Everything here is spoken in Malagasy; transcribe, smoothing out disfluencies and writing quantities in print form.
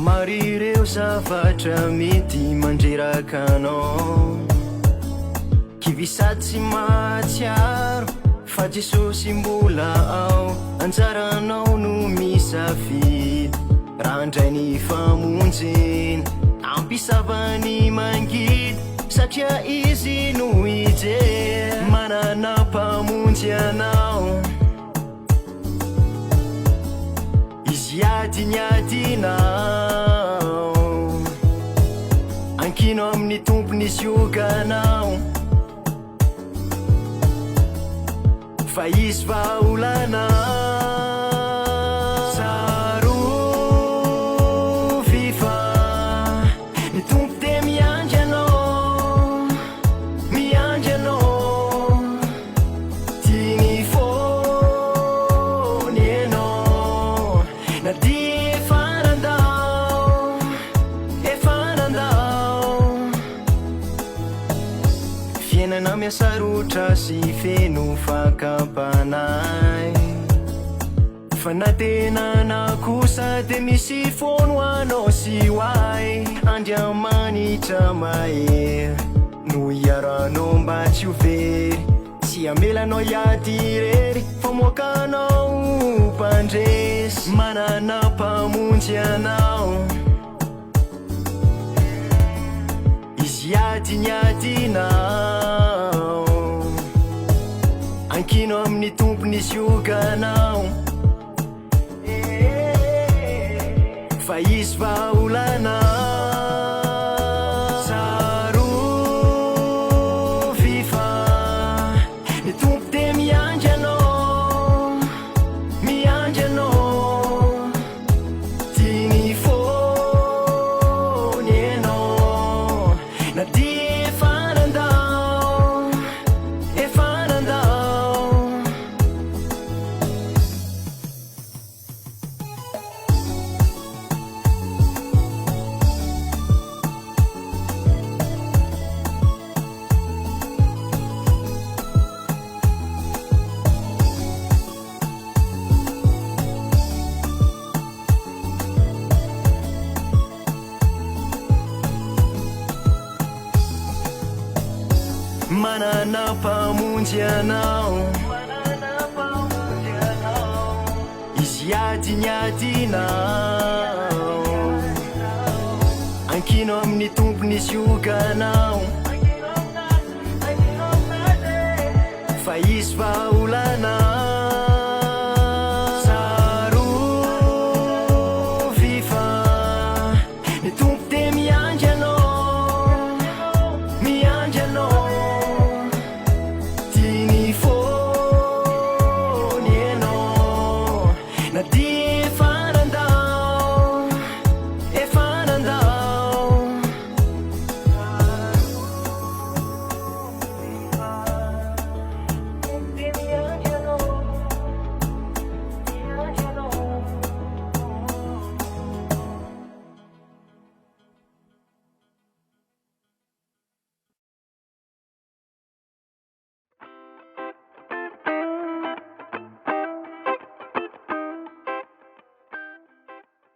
marireo zavatra mety mandrerakanao kivisady tsy mahatsiaro fa Jesosy mbola ao anjaranao no misafidy raha ndray ny famonjeny ampisavany mangidy satria izy no ijery manana mpamonjy anao izy adinyadinao ankino amin'ny tompony izy ioganao fa izy vaolana sarovy fa ny tompo de miandry anao tiany fony anao na dia efa nandao fiainana miasarotra sy feno fakampanay fa na tenana kosa de misy fono anao sy hoay andriamanitra mahery no iaranao mba tsy ho very sy amelanao iady rery fa moakanao mpandresy manana mpamonjy anao izy adinyadinao ankino amin'ny tompony izy ioganao fa izy vaolana sarovy fa ny tompo de miandry anao tiany fony anao na dia efa nandao manana mpamonjy anao izy adinyadinao ankino amin'ny tompony izy ioganao fa izy